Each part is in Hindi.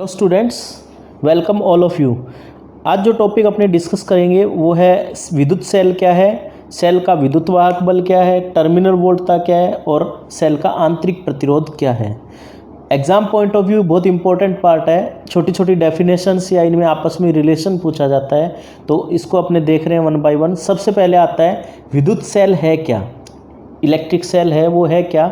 Hello students, welcome all of you. आज जो टॉपिक अपने डिस्कस करेंगे वो है विद्युत सेल क्या है, सेल का विद्युत वाहक बल क्या है, टर्मिनल वोल्टता क्या है और सेल का आंतरिक प्रतिरोध क्या है। एग्जाम पॉइंट ऑफ व्यू बहुत इंपॉर्टेंट पार्ट है। छोटी छोटी डेफिनेशंस या इनमें आपस में रिलेशन पूछा जाता है, तो इसको अपने देख रहे हैं वन बाय वन। सबसे पहले आता है विद्युत सेल है क्या, इलेक्ट्रिक सेल है वो है क्या।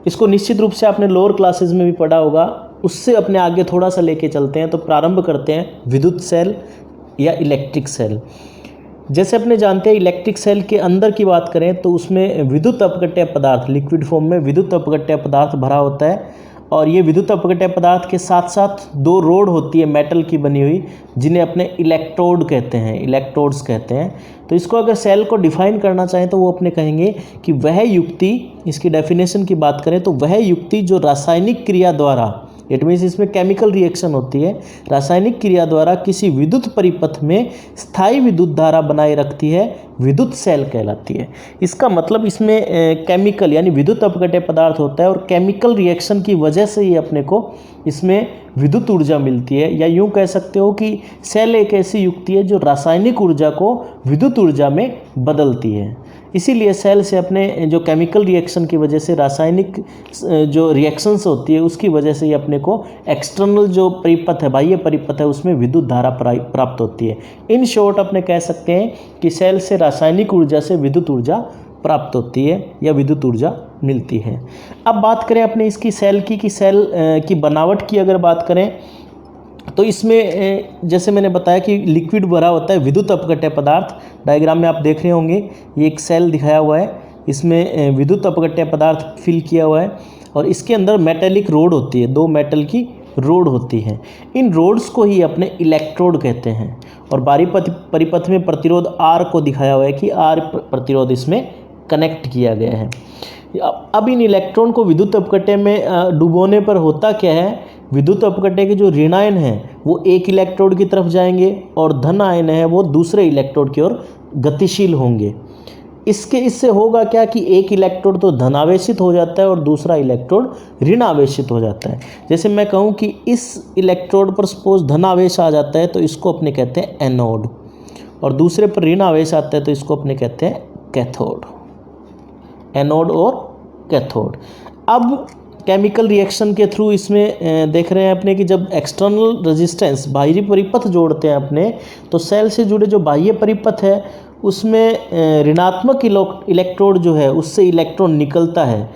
इसको निश्चित रूप से आपने लोअर क्लासेस में भी पढ़ा होगा, उससे अपने आगे थोड़ा सा लेके चलते हैं। तो प्रारंभ करते हैं विद्युत सेल या इलेक्ट्रिक सेल। जैसे अपने जानते हैं इलेक्ट्रिक सेल के अंदर की बात करें तो उसमें विद्युत अपघट्य पदार्थ, लिक्विड फॉर्म में विद्युत अपघट्य पदार्थ भरा होता है। और ये विद्युत अपघट्य पदार्थ के साथ साथ दो रोड होती है मेटल की बनी हुई, जिन्हें अपने इलेक्ट्रोड कहते हैं, इलेक्ट्रोड्स कहते हैं। तो इसको अगर सेल को डिफाइन करना चाहें तो वो अपने कहेंगे कि वह युक्ति, इसकी डेफिनेशन की बात करें तो वह युक्ति जो रासायनिक क्रिया द्वारा, इट मीन्स इसमें केमिकल रिएक्शन होती है, रासायनिक क्रिया द्वारा किसी विद्युत परिपथ में स्थायी विद्युत धारा बनाए रखती है, विद्युत सेल कहलाती है। इसका मतलब इसमें केमिकल यानी विद्युत अपघट्य पदार्थ होता है और केमिकल रिएक्शन की वजह से ही अपने को इसमें विद्युत ऊर्जा मिलती है। या यूँ कह सकते हो कि सेल एक ऐसी युक्ति है जो रासायनिक ऊर्जा को विद्युत ऊर्जा में बदलती है। इसीलिए सेल से अपने जो केमिकल रिएक्शन की वजह से, रासायनिक जो रिएक्शंस होती है उसकी वजह से ही अपने को एक्सटर्नल जो परिपथ है, बाह्य परिपथ है, उसमें विद्युत धारा प्राप्त होती है। इन शॉर्ट अपने कह सकते हैं कि सेल से रासायनिक ऊर्जा से विद्युत ऊर्जा प्राप्त होती है या विद्युत ऊर्जा मिलती है। अब बात करें अपने इसकी सेल की, कि सेल की बनावट की अगर बात करें तो इसमें जैसे मैंने बताया कि लिक्विड भरा होता है विद्युत अपघट्य पदार्थ। डायग्राम में आप देख रहे होंगे ये एक सेल दिखाया हुआ है, इसमें विद्युत अपघट्य पदार्थ फिल किया हुआ है और इसके अंदर मेटेलिक रोड होती है, दो मेटल की रोड होती है। इन रोड्स को ही अपने इलेक्ट्रोड कहते हैं। और बाहरी परिपथ में प्रतिरोध आर को दिखाया हुआ है कि आर प्रतिरोध इसमें कनेक्ट किया गया है। अब इन इलेक्ट्रॉन को विद्युत अपघट्य में डुबोने पर होता क्या है, विद्युत अपघट्य के जो ऋण आयन हैं वो एक इलेक्ट्रोड की तरफ जाएंगे और धन आयन है वो दूसरे इलेक्ट्रोड की ओर गतिशील होंगे। इससे होगा क्या कि एक इलेक्ट्रोड तो धन आवेशित हो जाता है और दूसरा इलेक्ट्रोड ऋण आवेशित हो जाता है। जैसे मैं कहूँ कि इस इलेक्ट्रोड पर सपोज धन आवेश आ जाता है तो इसको अपने कहते हैं एनोड, और दूसरे पर ऋण आवेश आता है तो इसको अपने कहते हैं कैथोड। एनोड और कैथोड। अब केमिकल रिएक्शन के थ्रू इसमें देख रहे हैं अपने कि जब एक्सटर्नल रेजिस्टेंस, बाहरी परिपथ जोड़ते हैं अपने, तो सेल से जुड़े जो बाह्य परिपथ है उसमें ऋणात्मक इलेक्ट्रोड जो है उससे इलेक्ट्रॉन निकलता है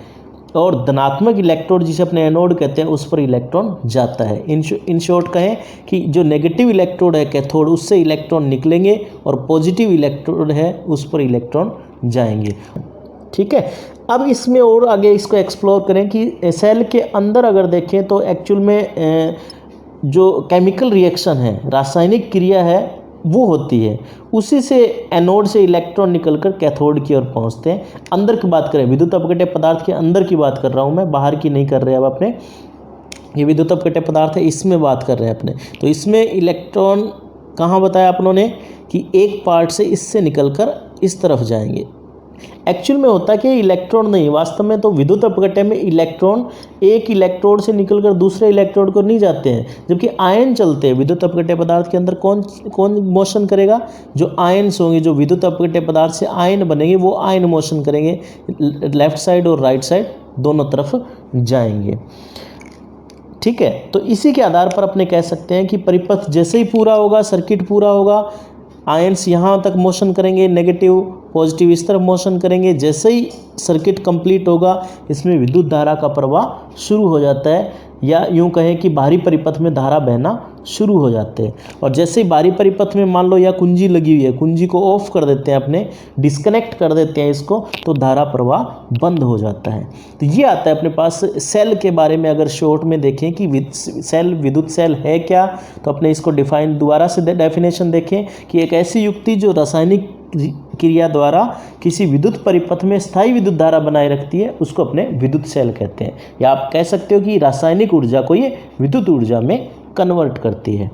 और धनात्मक इलेक्ट्रोड जिसे अपने एनोड कहते हैं उस पर इलेक्ट्रॉन जाता है। इन शॉर्ट कहें कि जो नेगेटिव इलेक्ट्रोड है कैथोड, उससे इलेक्ट्रॉन निकलेंगे और पॉजिटिव इलेक्ट्रोड है उस पर इलेक्ट्रॉन जाएंगे। ठीक है। अब इसमें और आगे इसको एक्सप्लोर करें कि सेल के अंदर अगर देखें तो एक्चुअल में जो केमिकल रिएक्शन है, रासायनिक क्रिया है वो होती है, उसी से एनोड से इलेक्ट्रॉन निकलकर कैथोड की ओर पहुंचते हैं। अंदर की बात करें, विद्युत अपघट्य पदार्थ के अंदर की बात कर रहा हूं मैं, बाहर की नहीं कर रहे अब अपने। ये विद्युत अपघट्य पदार्थ है, इसमें बात कर रहे हैं अपने। तो इसमें इलेक्ट्रॉन कहाँ बताया आप लोगों ने कि एक पार्ट से इससे निकलकर इस तरफ जाएंगे। एक्चुअल में होता है कि इलेक्ट्रॉन नहीं, वास्तव में तो विद्युत अपघट्य में इलेक्ट्रॉन एक इलेक्ट्रोड से निकलकर दूसरे इलेक्ट्रोड को नहीं जाते हैं, जबकि आयन चलते हैं। विद्युत अपघट्य पदार्थ के अंदर कौन मोशन करेगा, जो आयन्स होंगे, जो विद्युत अपघट्य पदार्थ से आयन बनेंगे वो आयन मोशन करेंगे, लेफ्ट साइड और राइट साइड दोनों तरफ जाएंगे। ठीक है। तो इसी के आधार पर अपने कह सकते हैं कि परिपथ जैसे ही पूरा होगा, सर्किट पूरा होगा, आयन्स यहाँ तक मोशन करेंगे, नेगेटिव पॉजिटिव इस तरफ मोशन करेंगे। जैसे ही सर्किट कंप्लीट होगा इसमें विद्युत धारा का प्रवाह शुरू हो जाता है, या यूँ कहें कि बाहरी परिपथ में धारा बहना शुरू हो जाते हैं। और जैसे ही बाहरी परिपथ में मान लो या कुंजी लगी हुई है, कुंजी को ऑफ कर देते हैं अपने, डिस्कनेक्ट कर देते हैं इसको, तो धारा प्रवाह बंद हो जाता है। तो ये आता है अपने पास सेल के बारे में। अगर शॉर्ट में देखें कि सेल, विद्युत सेल है क्या, तो अपने इसको डिफाइन दोबारा से डेफिनेशन देखें कि एक ऐसी युक्ति जो रासायनिक क्रिया द्वारा किसी विद्युत परिपथ में स्थायी विद्युत धारा बनाए रखती है, उसको अपने विद्युत सेल कहते हैं। या आप कह सकते हो कि रासायनिक ऊर्जा को ये विद्युत ऊर्जा में कन्वर्ट करती है।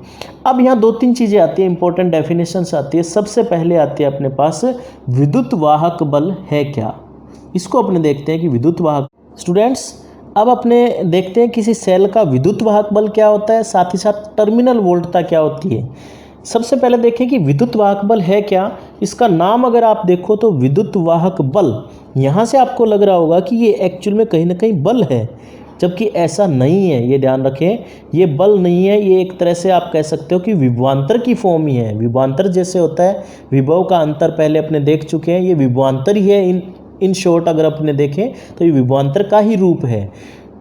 अब यहाँ दो तीन चीज़ें आती हैं, इंपॉर्टेंट डेफिनेशंस आती है। सबसे पहले आती है अपने पास विद्युत वाहक बल है क्या, इसको अपने देखते हैं कि विद्युत वाहक। स्टूडेंट्स, अब अपने देखते हैं किसी सेल का विद्युत वाहक बल क्या होता है, साथ ही साथ टर्मिनल वोल्टता क्या होती है। सबसे पहले देखें कि विद्युत वाहक बल है क्या। इसका नाम अगर आप देखो तो विद्युत वाहक बल, यहाँ से आपको लग रहा होगा कि ये एक्चुअल में कहीं ना कहीं बल है, जबकि ऐसा नहीं है। ये ध्यान रखें, ये बल नहीं है, ये एक तरह से आप कह सकते हो कि विभवांतर की फॉर्म ही है। विभवांतर जैसे होता है, विभव का अंतर पहले अपने देख चुके हैं, ये विभवांतर ही है। इन शॉर्ट अगर अपने देखें तो ये विभवांतर का ही रूप है।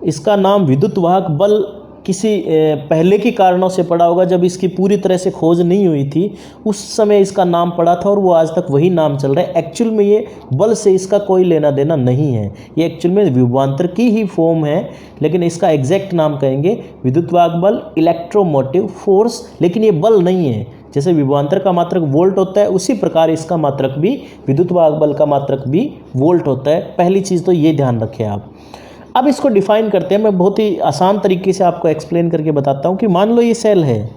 इसका नाम विद्युत वाहक बल किसी पहले के कारणों से पड़ा होगा, जब इसकी पूरी तरह से खोज नहीं हुई थी उस समय इसका नाम पड़ा था और वो आज तक वही नाम चल रहा है। एक्चुअल में ये बल से इसका कोई लेना देना नहीं है, ये एक्चुअल में विभवांतर की ही फॉर्म है, लेकिन इसका एग्जैक्ट नाम कहेंगे विद्युत वाहक बल, इलेक्ट्रोमोटिव फोर्स। लेकिन ये बल नहीं है। जैसे विभवांतर का मात्रक वोल्ट होता है, उसी प्रकार इसका मात्रक भी, विद्युत वाहक बल का मात्रक भी वोल्ट होता है। पहली चीज़ तो ये ध्यान रखें आप। अब इसको डिफाइन करते हैं। मैं बहुत ही आसान तरीके से आपको एक्सप्लेन करके बताता हूँ कि मान लो ये सेल है,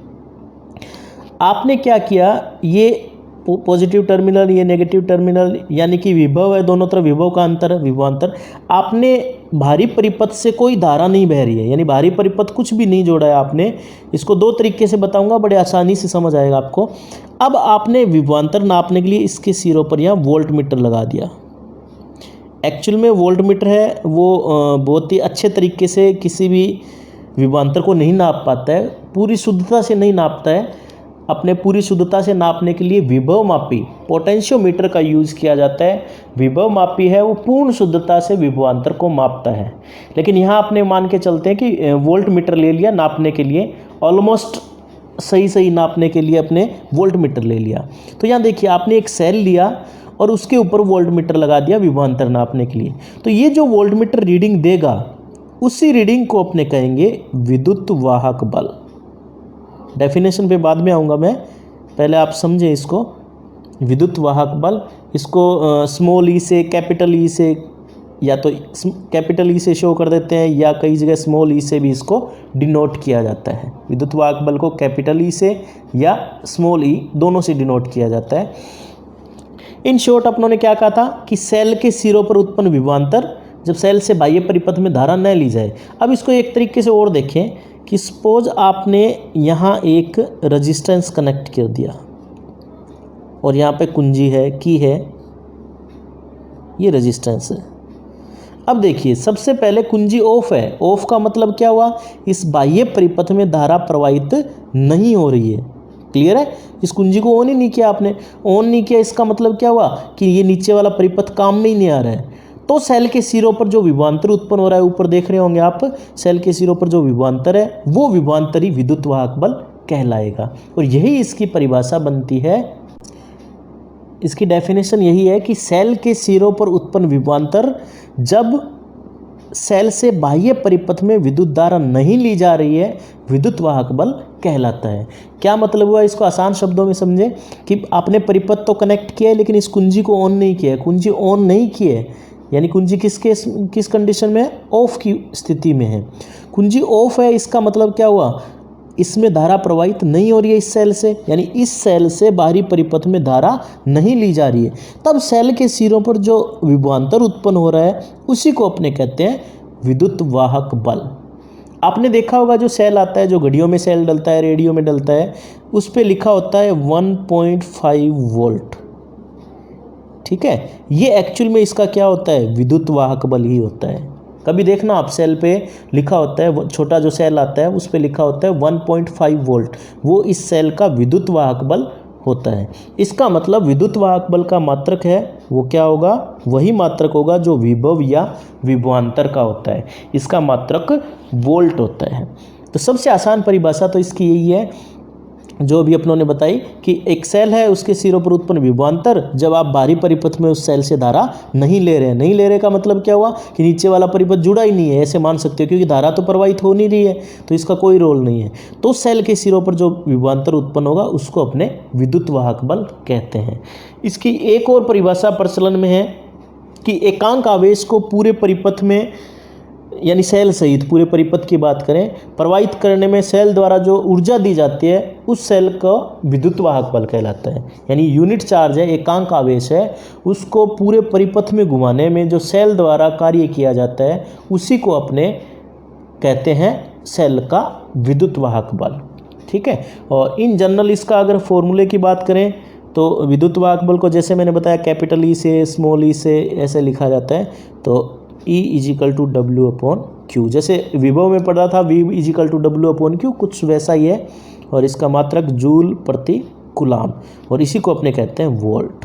आपने क्या किया, ये पॉजिटिव टर्मिनल, ये नेगेटिव टर्मिनल, यानी कि विभव है, दोनों तरफ विभव का अंतर है, विभवांतर। आपने भारी परिपथ से कोई धारा नहीं बह रही है, यानी भारी परिपथ कुछ भी नहीं जोड़ा है आपने। इसको दो तरीके से बताऊंगा, बड़े आसानी से समझ आएगा आपको। अब आपने विभवांतर नापने के लिए इसके सिरों पर यहाँ वोल्ट मीटर लगा दिया। एक्चुअल में वोल्ट मीटर है वो बहुत ही अच्छे तरीके से किसी भी विभवांतर को नहीं नाप पाता है, पूरी शुद्धता से नहीं नापता है। अपने पूरी शुद्धता से नापने के लिए विभव मापी पोटेंशियोमीटर का यूज़ किया जाता है। विभव मापी है वो पूर्ण शुद्धता से विभवांतर को मापता है। लेकिन यहाँ आपने मान के चलते हैं कि वोल्ट मीटर ले लिया नापने के लिए, ऑलमोस्ट सही नापने के लिए अपने वोल्ट मीटर ले लिया। तो यहाँ देखिए, आपने एक सेल लिया और उसके ऊपर वोल्ट मीटर लगा दिया विभवांतर नापने के लिए। तो ये जो वोल्ट मीटर रीडिंग देगा, उसी रीडिंग को अपने कहेंगे विद्युत वाहक बल। डेफिनेशन पे बाद में आऊँगा मैं, पहले आप समझें इसको। विद्युत वाहक बल, इसको स्मॉल ई से कैपिटल ई से, या तो कैपिटल ई से शो कर देते हैं, या कई जगह स्मॉल ई से भी इसको डिनोट किया जाता है। विद्युत वाहक बल को कैपिटल ई से या स्मॉल ई दोनों से डिनोट किया जाता है। इन शॉर्ट अपनों ने क्या कहा था कि सेल के सिरों पर उत्पन्न विभवांतर जब सेल से बाह्य परिपथ में धारा न ली जाए। अब इसको एक तरीके से और देखें कि सपोज आपने यहाँ एक रेजिस्टेंस कनेक्ट कर दिया और यहाँ पे कुंजी है, की है, ये रेजिस्टेंस है। अब देखिए, सबसे पहले कुंजी ऑफ है। ऑफ का मतलब क्या हुआ, इस बाह्य परिपथ में धारा प्रवाहित नहीं हो रही है। क्लियर है, इस कुंजी को ऑन ही नहीं किया आपने। ऑन नहीं किया, इसका मतलब क्या हुआ कि ये नीचे वाला परिपथ काम में ही नहीं आ रहा है। तो सेल के सिरों पर जो विभवांतर उत्पन्न हो रहा है, ऊपर देख रहे होंगे आप, सेल के सिरों पर जो विभवांतर है वो विभवांतर ही विद्युत वाहक बल कहलाएगा। और यही इसकी परिभाषा बनती है। इसकी डेफिनेशन यही है कि सेल के सिरों पर उत्पन्न विभवांतर जब सेल से बाह्य परिपथ में विद्युत धारा नहीं ली जा रही है, विद्युत वाहक बल कहलाता है। क्या मतलब हुआ, इसको आसान शब्दों में समझें कि आपने परिपथ तो कनेक्ट किया है, लेकिन इस कुंजी को ऑन नहीं किया है। कुंजी ऑन नहीं की है, यानी कुंजी किस कंडीशन में है, ऑफ की स्थिति में है। कुंजी ऑफ है, इसका मतलब क्या हुआ, इसमें धारा प्रवाहित नहीं हो रही है इस सेल से, यानी इस सेल से बाहरी परिपथ में धारा नहीं ली जा रही है। तब सेल के सिरों पर जो विभवांतर उत्पन्न हो रहा है उसी को अपने कहते हैं विद्युत वाहक बल। आपने देखा होगा जो सेल आता है, जो घड़ियों में सेल डलता है, रेडियो में डलता है, उस पर लिखा होता है 1.5 वोल्ट। ठीक है, ये एक्चुअल में इसका क्या होता है, विद्युत वाहक बल ही होता है। कभी देखना आप, सेल पे लिखा होता है, छोटा जो सेल आता है उस पे लिखा होता है 1.5 वोल्ट, वो इस सेल का विद्युत वाहक बल होता है। इसका मतलब विद्युत वाहक बल का मात्रक है वो क्या होगा, वही मात्रक होगा जो विभव या विभवांतर का होता है। इसका मात्रक वोल्ट होता है। तो सबसे आसान परिभाषा तो इसकी यही है जो भी अपनों ने बताई कि एक सेल है, उसके सिरों पर उत्पन्न विभवांतर जब आप बाहरी परिपथ में उस सेल से धारा नहीं ले रहे हैं। नहीं ले रहे का मतलब क्या हुआ कि नीचे वाला परिपथ जुड़ा ही नहीं है, ऐसे मान सकते हो, क्योंकि धारा तो प्रवाहित हो नहीं रही है, तो इसका कोई रोल नहीं है। तो सेल के सिरों पर जो विभवांतर उत्पन्न होगा उसको अपने विद्युत वाहक बल कहते हैं। इसकी एक और परिभाषा प्रचलन में है कि एकांक आवेश को पूरे परिपथ में, यानी सेल सहित पूरे परिपथ की बात करें, प्रवाहित करने में सेल द्वारा जो ऊर्जा दी जाती है उस सेल का विद्युत वाहक बल कहलाता है। यानी यूनिट चार्ज है, एकांक आवेश है, उसको पूरे परिपथ में घुमाने में जो सेल द्वारा कार्य किया जाता है उसी को अपने कहते हैं सेल का विद्युत वाहक बल। ठीक है, और इन जनरल इसका अगर फॉर्मूले की बात करें तो विद्युत वाहक बल को जैसे मैंने बताया कैपिटल ई से स्मॉल ई से ऐसे लिखा जाता है, तो E = W/Q, जैसे विभव में पढ़ा था V = W/Q, कुछ वैसा ही है। और इसका मात्रक जूल प्रति कूलाम, और इसी को अपने कहते हैं वोल्ट।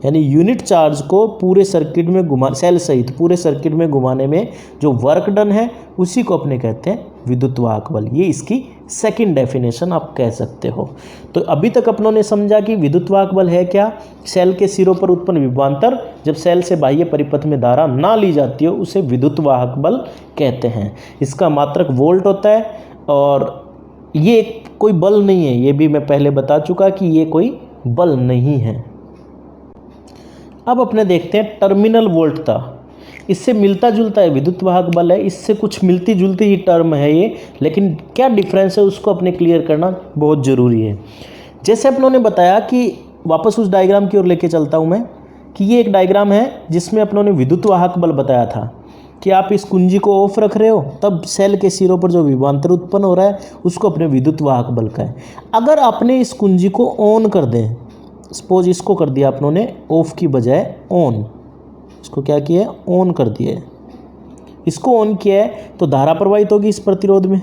यानी यूनिट चार्ज को पूरे सर्किट में घुमा, सेल सहित पूरे सर्किट में घुमाने में जो वर्क डन है उसी को अपने कहते हैं विद्युत वाहक बल। ये इसकी सेकंड डेफिनेशन आप कह सकते हो। तो अभी तक अपनों ने समझा कि विद्युत वाहक बल है क्या, सेल के सिरों पर उत्पन्न विभवांतर जब सेल से बाह्य परिपथ में धारा ना ली जाती हो उसे विद्युत वाहक बल कहते हैं। इसका मात्रक वोल्ट होता है, और ये कोई बल नहीं है, ये भी मैं पहले बता चुका कि ये कोई बल नहीं है। अब अपने देखते हैं टर्मिनल वोल्टता, इससे मिलता जुलता है विद्युत वाहक बल है, इससे कुछ मिलती जुलती ही टर्म है ये, लेकिन क्या डिफरेंस है उसको अपने क्लियर करना बहुत ज़रूरी है। जैसे अपनों ने बताया कि वापस उस डायग्राम की ओर लेके चलता हूँ मैं, कि ये एक डायग्राम है जिसमें अपनों ने विद्युत वाहक बल बताया था कि आप इस कुंजी को ऑफ रख रहे हो तब सेल के सिरों पर जो विभवांतर उत्पन्न हो रहा है उसको अपने विद्युत वाहक बल का है। अगर आपने इस कुंजी को ऑन कर दें, सपोज इसको कर दिया आप लोगों ने ऑफ की बजाय ऑन, इसको क्या किया है ऑन कर दिया है, इसको ऑन किया है तो धारा प्रवाहित होगी इस प्रतिरोध में,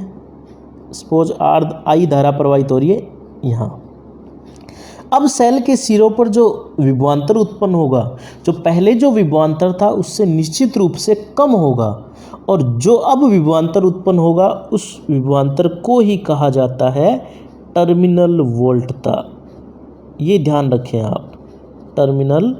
सपोज I धारा प्रवाहित हो रही है यहाँ। अब सेल के सिरों पर जो विभवांतर उत्पन्न होगा, जो पहले जो विभवांतर था उससे निश्चित रूप से कम होगा, और जो अब विभवांतर उत्पन्न होगा उस विभवांतर को ही कहा जाता है टर्मिनल वोल्टता। ये ध्यान रखें आप, टर्मिनल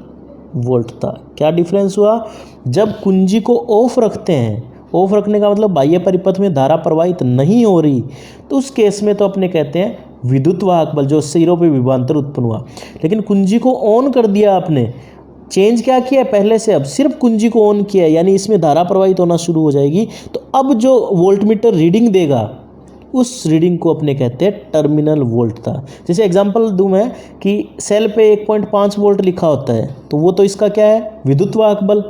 वोल्टता। क्या डिफरेंस हुआ, जब कुंजी को ऑफ रखते हैं, ऑफ रखने का मतलब बाह्य परिपथ में धारा प्रवाहित नहीं हो रही, तो उस केस में तो अपने कहते हैं विद्युत वाहक बल, जो सिरों पे विभवांतर उत्पन्न हुआ। लेकिन कुंजी को ऑन कर दिया आपने, चेंज क्या किया है पहले से, अब सिर्फ कुंजी को ऑन किया है, यानी इसमें धारा प्रवाहित होना शुरू हो जाएगी, तो अब जो वोल्टमीटर रीडिंग देगा उस रीडिंग को अपने कहते हैं टर्मिनल वोल्टता। जैसे एग्जांपल दूं मैं कि सेल पे 1.5 वोल्ट लिखा होता है, तो वो तो इसका क्या है विद्युत वाहक बल।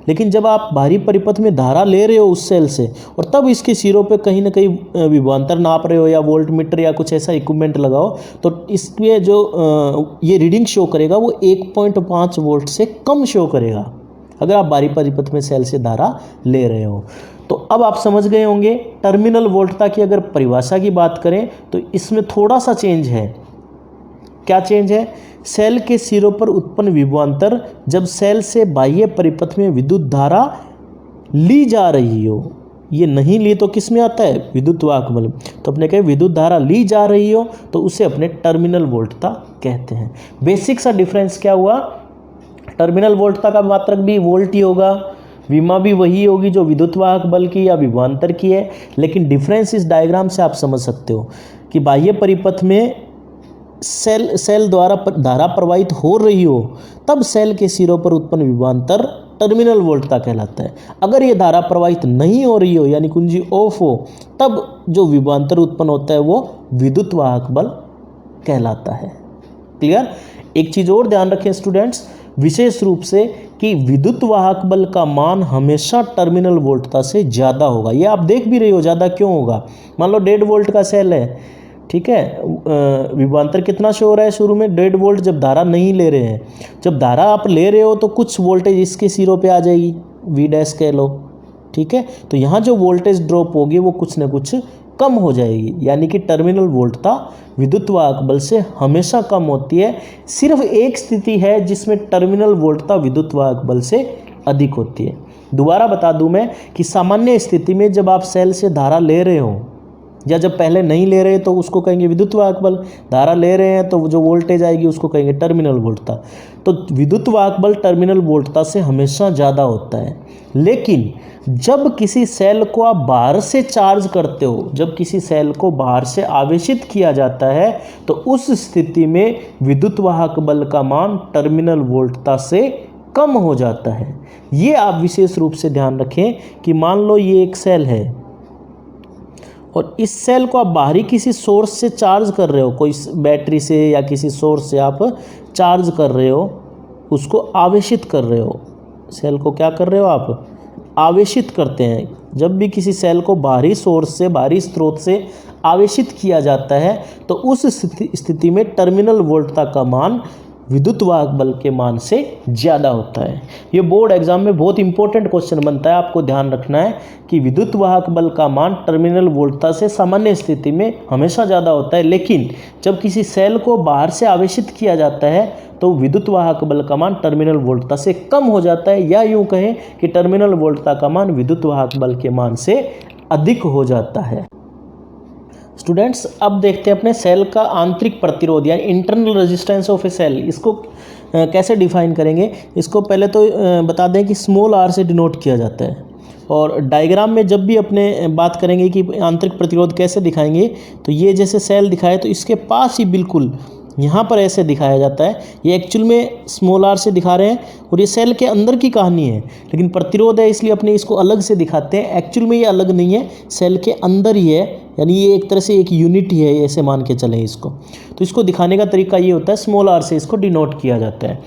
लेकिन जब आप बाहरी परिपथ में धारा ले रहे हो उस सेल से, और तब इसके सिरों पे कहीं ना कहीं विभवांतर नाप रहे हो या वोल्टमीटर या कुछ ऐसा इक्विपमेंट लगाओ, तो इसमें जो ये रीडिंग शो करेगा वो 1.5 वोल्ट से कम शो करेगा अगर आप बाहरी परिपथ में सेल से धारा ले रहे हो। तो अब आप समझ गए होंगे टर्मिनल वोल्टता की अगर परिभाषा की बात करें तो इसमें थोड़ा सा चेंज है। क्या चेंज है, सेल के सिरों पर उत्पन्न विभवांतर जब सेल से बाह्य परिपथ में विद्युत धारा ली जा रही हो, ये नहीं ली तो किस में आता है विद्युत वाहक बल, तो अपने कहे विद्युत धारा ली जा रही हो तो उसे अपने टर्मिनल वोल्टता कहते हैं। बेसिक सा डिफरेंस क्या हुआ, टर्मिनल वोल्टता का मात्रक भी वोल्ट ही होगा, विमा भी वही होगी जो विद्युत वाहक बल की या विभवांतर की है, लेकिन डिफरेंस इस डायग्राम से आप समझ सकते हो कि बाह्य परिपथ में सेल द्वारा धारा प्रवाहित हो रही हो तब सेल के सिरों पर उत्पन्न विभवांतर टर्मिनल वोल्टता कहलाता है। अगर ये धारा प्रवाहित नहीं हो रही हो यानी कुंजी ऑफ हो, तब जो विभवांतर उत्पन्न होता है वो विद्युत वाहक बल कहलाता है। क्लियर। एक चीज़ और ध्यान रखें स्टूडेंट्स, विशेष रूप से कि विद्युत वाहक बल का मान हमेशा टर्मिनल वोल्टता से ज़्यादा होगा। ये आप देख भी रहे हो, ज़्यादा क्यों होगा। मान लो 1.5 वोल्ट का सेल है, ठीक है, विभवांतर कितना शो हो रहा है शुरू में 1.5 वोल्ट, जब धारा नहीं ले रहे हैं। जब धारा आप ले रहे हो तो कुछ वोल्टेज इसके सिरों पे आ जाएगी, V डैश कह लो, ठीक है। तो यहाँ जो वोल्टेज ड्रॉप होगी वो कुछ न कुछ कम हो जाएगी, यानी कि टर्मिनल वोल्टता विद्युत वाहक बल से हमेशा कम होती है। सिर्फ एक स्थिति है जिसमें टर्मिनल वोल्टता विद्युत वाहक बल से अधिक होती है। दोबारा बता दूं मैं कि सामान्य स्थिति में जब आप सेल से धारा ले रहे हो या जब पहले नहीं ले रहे तो उसको कहेंगे विद्युत वाहक बल, धारा ले रहे हैं तो जो वोल्टेज आएगी उसको कहेंगे टर्मिनल वोल्टता। तो विद्युत वाहक बल टर्मिनल वोल्टता से हमेशा ज़्यादा होता है। लेकिन जब किसी सेल को आप बाहर से चार्ज करते हो, जब किसी सेल को बाहर से आवेशित किया जाता है, तो उस स्थिति में विद्युत वाहक बल का मान टर्मिनल वोल्टता से कम हो जाता है। ये आप विशेष रूप से ध्यान रखें कि मान लो ये एक सेल है और इस सेल को आप बाहरी किसी सोर्स से चार्ज कर रहे हो, कोई बैटरी से या किसी सोर्स से आप चार्ज कर रहे हो, उसको आवेशित कर रहे हो। सेल को क्या कर रहे हो आप, आवेशित करते हैं। जब भी किसी सेल को बाहरी सोर्स से, बाहरी स्रोत से आवेशित किया जाता है तो उस स्थिति में टर्मिनल वोल्टता का मान विद्युत वाहक बल के मान से ज़्यादा होता है। ये बोर्ड एग्जाम में बहुत इंपॉर्टेंट क्वेश्चन बनता है, आपको ध्यान रखना है कि विद्युत वाहक बल का मान टर्मिनल वोल्टता से सामान्य स्थिति में हमेशा ज़्यादा होता है, लेकिन जब किसी सेल को बाहर से आवेशित किया जाता है तो विद्युत वाहक बल का मान टर्मिनल वोल्टता से कम हो जाता है, या यूँ कहें कि टर्मिनल वोल्टता का मान विद्युत वाहक बल के मान से अधिक हो जाता है। स्टूडेंट्स, अब देखते हैं अपने सेल का आंतरिक प्रतिरोध यानी internal resistance of a cell. इसको कैसे डिफाइन करेंगे? इसको पहले तो बता दें कि स्मॉल आर से डिनोट किया जाता है, और डायग्राम में जब भी अपने बात करेंगे कि आंतरिक प्रतिरोध कैसे दिखाएंगे, तो ये जैसे सेल दिखाए तो इसके पास ही बिल्कुल यहाँ पर ऐसे दिखाया जाता है। ये एक्चुअल में स्मॉल आर से दिखा रहे हैं और ये सेल के अंदर की कहानी है, लेकिन प्रतिरोध है इसलिए अपने इसको अलग से दिखाते हैं। एक्चुअल में ये अलग नहीं है, सेल के अंदर ही है, यानी ये एक तरह से एक यूनिट ही है, ऐसे मान के चलें इसको। तो इसको दिखाने का तरीका ये होता है, स्मॉल आर से इसको डिनोट किया जाता है।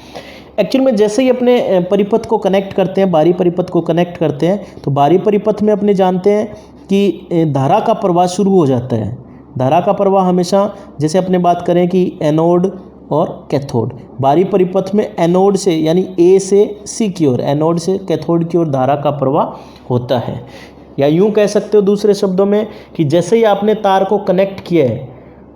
एक्चुअल में जैसे ही अपने परिपथ को कनेक्ट करते हैं, बाहरी परिपथ को कनेक्ट करते हैं, तो बाहरी परिपथ में अपने जानते हैं कि धारा का प्रवाह शुरू हो जाता है। धारा का प्रवाह हमेशा, जैसे अपने बात करें कि एनोड और कैथोड, बाहरी परिपथ में एनोड से यानी ए से सी की ओर, एनोड से कैथोड की ओर धारा का प्रवाह होता है। या यूं कह सकते हो दूसरे शब्दों में कि जैसे ही आपने तार को कनेक्ट किया है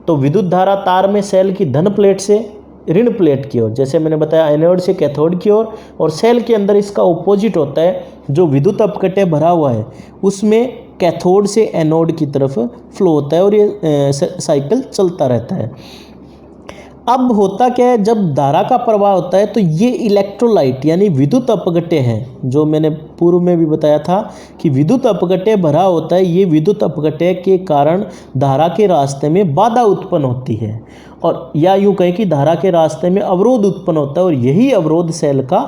तो विद्युत धारा तार में सेल की धन प्लेट से ऋण प्लेट की ओर, जैसे मैंने बताया एनोड से कैथोड की ओर, और सेल के अंदर इसका ऑपोजिट होता है, जो विद्युत अपकटे भरा हुआ है उसमें कैथोड से एनोड की तरफ फ्लो होता है, और ये साइकिल चलता रहता है। अब होता क्या है, जब धारा का प्रवाह होता है तो ये इलेक्ट्रोलाइट यानी विद्युत अपघट्य हैं, जो मैंने पूर्व में भी बताया था कि विद्युत अपघट्य भरा होता है। ये विद्युत अपघट्य के कारण धारा के रास्ते में बाधा उत्पन्न होती है, और या यूँ कहें कि धारा के रास्ते में अवरोध उत्पन्न होता है, और यही अवरोध सेल का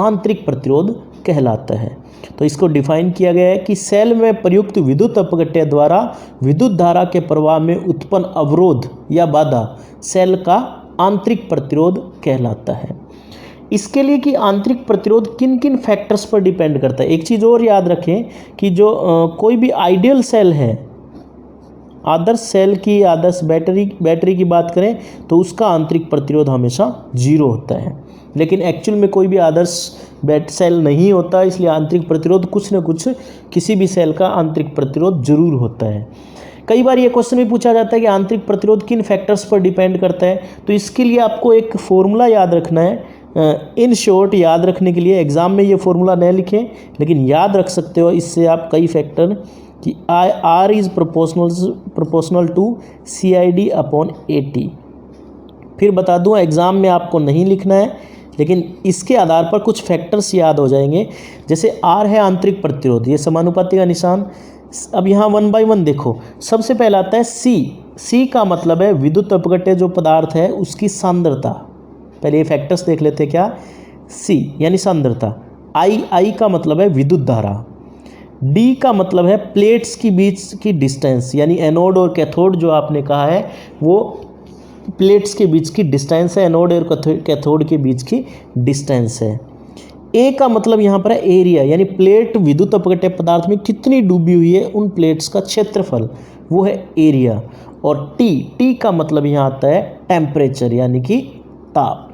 आंतरिक प्रतिरोध कहलाता है। तो इसको डिफाइन किया गया है कि सेल में प्रयुक्त विद्युत अपघट्य द्वारा विद्युत धारा के प्रवाह में उत्पन्न अवरोध या बाधा सेल का आंतरिक प्रतिरोध कहलाता है। इसके लिए कि आंतरिक प्रतिरोध किन किन फैक्टर्स पर डिपेंड करता है, एक चीज़ और याद रखें कि जो कोई भी आइडियल सेल है, आदर्श सेल की, आदर्श बैटरी की बात करें तो उसका आंतरिक प्रतिरोध हमेशा 0 होता है, लेकिन एक्चुअल में कोई भी आदर्श सेल नहीं होता, इसलिए आंतरिक प्रतिरोध कुछ न कुछ किसी भी सेल का आंतरिक प्रतिरोध जरूर होता है। कई बार ये क्वेश्चन भी पूछा जाता है कि आंतरिक प्रतिरोध किन फैक्टर्स पर डिपेंड करता है, तो इसके लिए आपको एक फॉर्मूला याद रखना है। इन शॉर्ट याद रखने के लिए एग्जाम में ये फॉर्मूला नहीं लिखें, लेकिन याद रख सकते हो इससे आप कई फैक्टर कि R is proportional to CID upon AT। फिर बता दूं एग्ज़ाम में आपको नहीं लिखना है, लेकिन इसके आधार पर कुछ फैक्टर्स याद हो जाएंगे। जैसे R है आंतरिक प्रतिरोध, ये समानुपाती का निशान। अब यहाँ 1 बाय 1 देखो, सबसे पहला आता है C का मतलब है विद्युत अपघट्य जो पदार्थ है उसकी सांद्रता। पहले ये फैक्टर्स देख लेते हैं क्या। C यानी सांद्रता। I का मतलब है विद्युत धारा। D का मतलब है प्लेट्स की बीच की डिस्टेंस, यानी एनोड और कैथोड जो आपने कहा है वो प्लेट्स के बीच की डिस्टेंस है, एनोड और कैथोड के बीच की डिस्टेंस है। ए का मतलब यहाँ पर है एरिया, यानी प्लेट विद्युत अपघट्य पदार्थ में कितनी डूबी हुई है उन प्लेट्स का क्षेत्रफल, वो है एरिया। और टी का मतलब यहाँ आता है टेम्परेचर यानी कि ताप।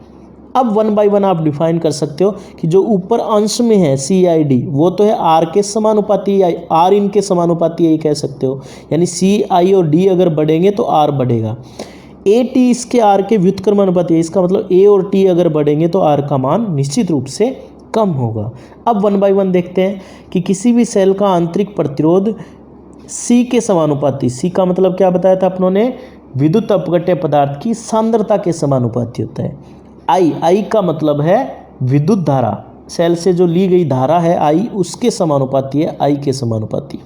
अब 1 बाय 1 आप डिफाइन कर सकते हो कि जो ऊपर अंश में है CID वो तो है R के समानुपाती, R इनके समानुपाती यही कह सकते हो, यानी CI और D अगर बढ़ेंगे तो R बढ़ेगा। AT इसके R के व्युत्क्रमानुपाती है, इसका मतलब A और T अगर बढ़ेंगे तो R का मान निश्चित रूप से कम होगा। अब 1 बाय 1 देखते हैं कि किसी भी सेल का आंतरिक प्रतिरोध C के समानुपाती, C का मतलब क्या बताया था अपनों ने, विद्युत अपघट्य पदार्थ की सांद्रता के समानुपाती होता है। I का मतलब है विद्युत धारा, सेल से जो ली गई धारा है I उसके समानुपाती है, I के समानुपाती।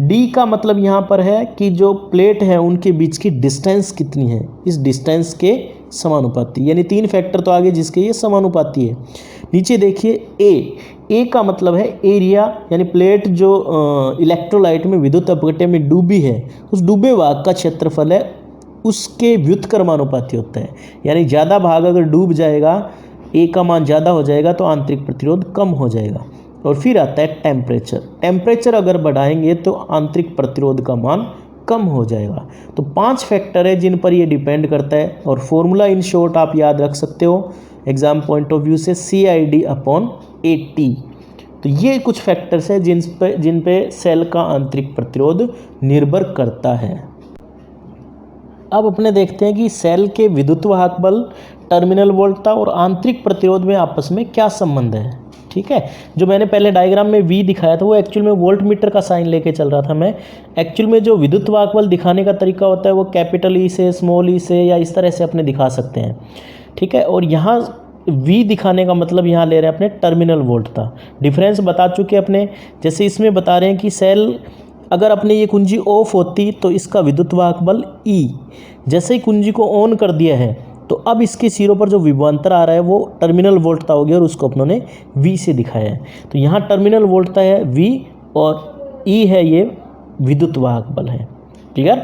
D का मतलब यहाँ पर है कि जो प्लेट है उनके बीच की डिस्टेंस कितनी है, इस डिस्टेंस के समानुपाती, यानी 3 फैक्टर तो आगे जिसके ये समानुपाती है। नीचे देखिए A का मतलब है एरिया, यानी प्लेट जो इलेक्ट्रोलाइट में विद्युत अपघट्य में डूबी है उस डूबे भाग का क्षेत्रफल है, उसके व्युत्क्रमानुपाती होता है, यानी ज़्यादा भाग अगर डूब जाएगा A का मान ज़्यादा हो जाएगा तो आंतरिक प्रतिरोध कम हो जाएगा। और फिर आता है टेम्परेचर। टेम्परेचर अगर बढ़ाएंगे तो आंतरिक प्रतिरोध का मान कम हो जाएगा। तो 5 फैक्टर है जिन पर ये डिपेंड करता है, और फॉर्मूला इन शॉर्ट आप याद रख सकते हो एग्जाम पॉइंट ऑफ व्यू से, CID/AT। तो ये कुछ फैक्टर्स है जिन पे सेल का आंतरिक प्रतिरोध निर्भर करता है। अब अपने देखते हैं कि सेल के विद्युत वाहक बल, टर्मिनल वोल्टता और आंतरिक प्रतिरोध में आपस में क्या संबंध है। ठीक है, जो मैंने पहले डायग्राम में V दिखाया था वो एक्चुअल में वोल्ट मीटर का साइन लेके चल रहा था मैं। एक्चुअल में जो विद्युत वाहक बल दिखाने का तरीका होता है वो कैपिटल E से, स्मॉल e से, या इस तरह से अपने दिखा सकते हैं। ठीक है, और यहाँ V दिखाने का मतलब यहाँ ले रहे हैं अपने टर्मिनल वोल्टता। डिफरेंस बता चुके अपने, जैसे इसमें बता रहे हैं कि सेल अगर अपने ये कुंजी ऑफ होती तो इसका विद्युत वाहक बल E, जैसे ही कुंजी को ऑन कर दिया है तो अब इसके सिरों पर जो विभवांतर आ रहा है वो टर्मिनल वोल्टता हो गया, और उसको अपनों ने V से दिखाया है। तो यहाँ टर्मिनल वोल्टता है V और E है ये विद्युत वाहक बल है। क्लियर।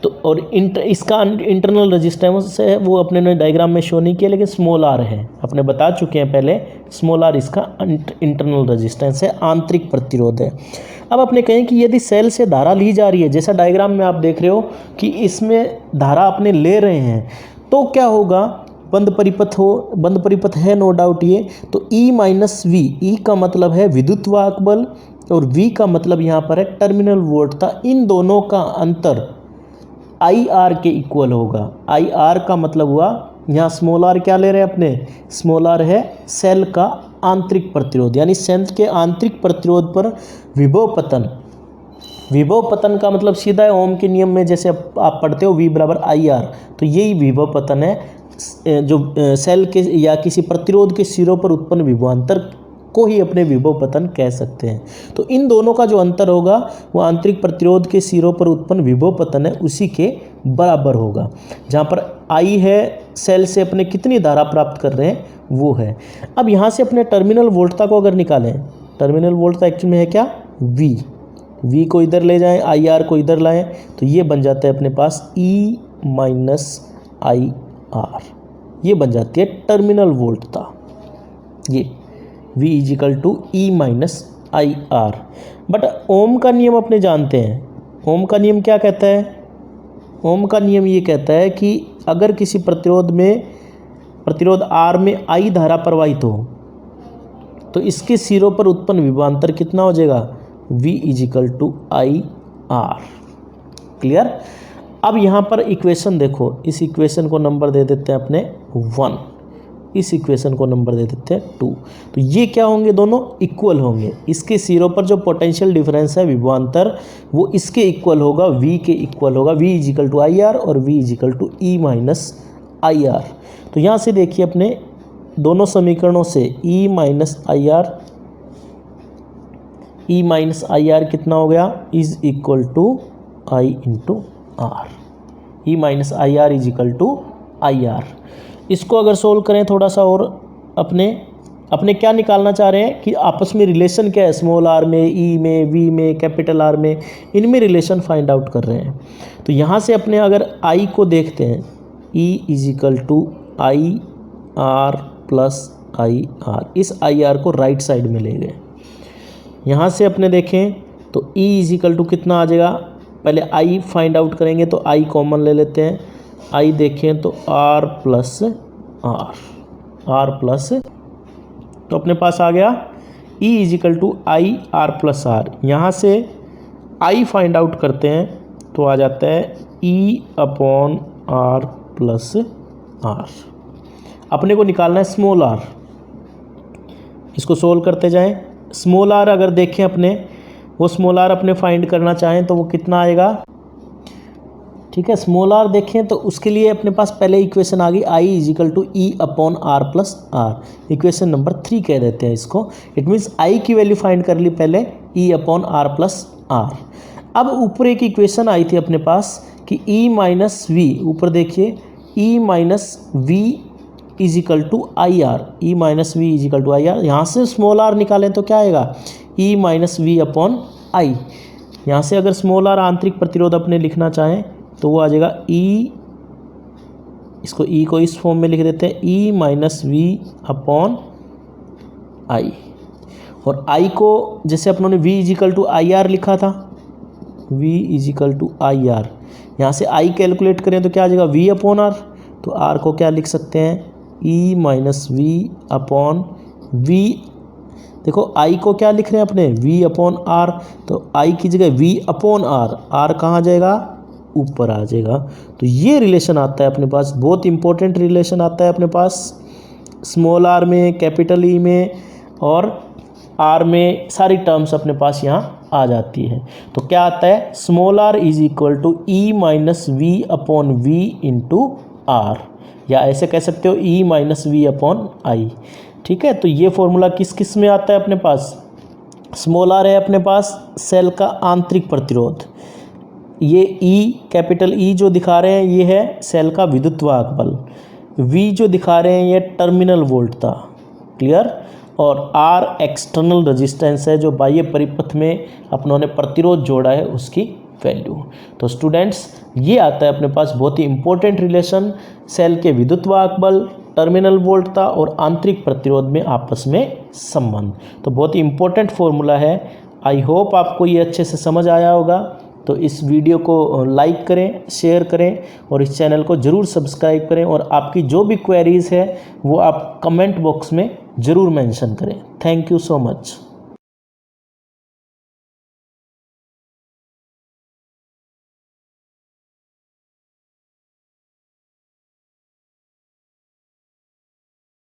तो और इसका इंटरनल रेजिस्टेंस है वो अपने ने डायग्राम में शो नहीं किया, लेकिन स्मॉल r है, अपने बता चुके हैं पहले। स्मॉल r इसका इंटरनल रेजिस्टेंस है, आंतरिक प्रतिरोध है। अब अपने कहें कि यदि सेल से धारा ली जा रही है, जैसा डायग्राम में आप देख रहे हो कि इसमें धारा अपने ले रहे हैं, तो क्या होगा, बंद परिपथ है नो डाउट ये। तो E-V, E का मतलब है विद्युत वाहक बल और V का मतलब यहाँ पर है टर्मिनल वोल्टता। इन दोनों का अंतर IR के इक्वल होगा। IR का मतलब हुआ, यहाँ स्मॉल r क्या ले रहे हैं अपने, स्मॉल r है सेल का आंतरिक प्रतिरोध, यानी सेल के आंतरिक प्रतिरोध पर विभव पतन। विभव पतन का मतलब सीधा है ओम के नियम में जैसे आप पढ़ते हो V/IR, तो यही विभव पतन है जो सेल के या किसी प्रतिरोध के सिरों पर उत्पन्न विभवांतर को ही अपने विभव पतन कह सकते हैं। तो इन दोनों का जो अंतर होगा वो आंतरिक प्रतिरोध के सिरों पर उत्पन्न विभव पतन है उसी के बराबर होगा। जहाँ पर I है सेल से अपने कितनी धारा प्राप्त कर रहे हैं वो है। अब यहाँ से अपने टर्मिनल वोल्टता को अगर निकालें, टर्मिनल वोल्टता एक्चुअल में है क्या, V को इधर ले जाएं, IR को इधर लाएं, तो ये बन जाता है अपने पास E-IR, ये बन जाती है टर्मिनल वोल्टता। ये V = E-IR। बट ओम का नियम अपने जानते हैं। ओम का नियम क्या कहता है, ओम का नियम ये कहता है कि अगर किसी प्रतिरोध R में I धारा प्रवाहित हो तो इसके सिरों पर उत्पन्न विभवांतर कितना हो जाएगा, V = IR। क्लियर। अब यहाँ पर इक्वेशन देखो, इस इक्वेशन को नंबर दे देते हैं अपने 1, इस इक्वेशन को नंबर दे देते हैं 2। तो ये क्या होंगे, दोनों इक्वल होंगे। इसके सिरों पर जो पोटेंशियल डिफरेंस है विभवांतर वो इसके इक्वल होगा, V के इक्वल होगा। V = IR और V = E-IR। तो यहाँ से देखिए अपने दोनों समीकरणों से E-IR कितना हो गया, is equal to I × R। E-IR IR। इसको अगर सोल्व करें थोड़ा सा, और अपने क्या निकालना चाह रहे हैं कि आपस में रिलेशन क्या है, स्मॉल r में, E में, V में, कैपिटल R में, इनमें रिलेशन फाइंड आउट कर रहे हैं। तो यहाँ से अपने अगर I को देखते हैं, E = IR + IR, इस IR को राइट साइड में ले गए। यहाँ से अपने देखें तो E = कितना आ जाएगा, पहले I फाइंड आउट करेंगे तो I कॉमन ले लेते हैं। I देखें तो R प्लस, तो अपने पास आ गया E = IR + R। यहाँ से I फाइंड आउट करते हैं तो आ जाता है E/R + R। अपने को निकालना है स्मॉल r, इसको सोल्व करते जाएं। स्मॉल r अगर देखें अपने, वो स्मॉल r अपने फाइंड करना चाहें तो वो कितना आएगा, ठीक है। स्मॉल r देखें तो उसके लिए अपने पास पहले इक्वेशन आ गई, I = E/R + R। Equation number 3 कह देते हैं इसको। इट मीन्स I की वैल्यू फाइंड कर ली पहले, E/R + R। अब ऊपर एक इक्वेशन आई थी अपने पास कि E-V, ऊपर देखिए E-V = IR, E-V = IR। यहाँ से स्मॉल r निकालें तो क्या आएगा, E-V/I। यहाँ से अगर स्मॉल r आंतरिक प्रतिरोध अपने लिखना चाहें तो वो आ जाएगा इसको E को इस फॉर्म में लिख देते हैं, E-V/I। और I को जैसे अपनों ने V equal to I R लिखा था, V equal to I R, यहाँ से I कैलकुलेट करें तो क्या आ जाएगा V अपॉन आर। तो R को क्या लिख सकते हैं E minus V upon V। देखो I को क्या लिख रहे हैं अपने V अपॉन R, तो I की जगह V अपॉन R, R कहाँ आ जाएगा ऊपर आ जाएगा। तो ये रिलेशन आता है अपने पास, बहुत इंपॉर्टेंट रिलेशन आता है अपने पास स्मॉल r में, कैपिटल E में और R में, सारी टर्म्स अपने पास यहाँ आ जाती है। तो क्या आता है small r is equal to E minus V upon V into R, या ऐसे कह सकते हो E minus V upon I. ठीक है, तो ये फॉर्मूला किस किस में आता है अपने पास, स्मॉल r है अपने पास सेल का आंतरिक प्रतिरोध, ये E कैपिटल E जो दिखा रहे हैं ये है सेल का विद्युत वाहक बल, V जो दिखा रहे हैं ये टर्मिनल वोल्टता, क्लियर, और R एक्सटर्नल रेजिस्टेंस है जो बाह्य परिपथ में अपनों ने प्रतिरोध जोड़ा है उसकी वैल्यू। तो स्टूडेंट्स ये आता है अपने पास बहुत ही इंपॉर्टेंट रिलेशन सेल के विद्युत वाहक बल, टर्मिनल वोल्टता और आंतरिक प्रतिरोध में आपस में संबंध। तो बहुत ही इंपॉर्टेंट फॉर्मूला है। आई होप आपको ये अच्छे से समझ आया होगा। तो इस वीडियो को लाइक करें, शेयर करें और इस चैनल को ज़रूर सब्सक्राइब करें, और आपकी जो भी क्वेरीज़ है वो आप कमेंट बॉक्स में ज़रूर मेंशन करें। Thank you so much.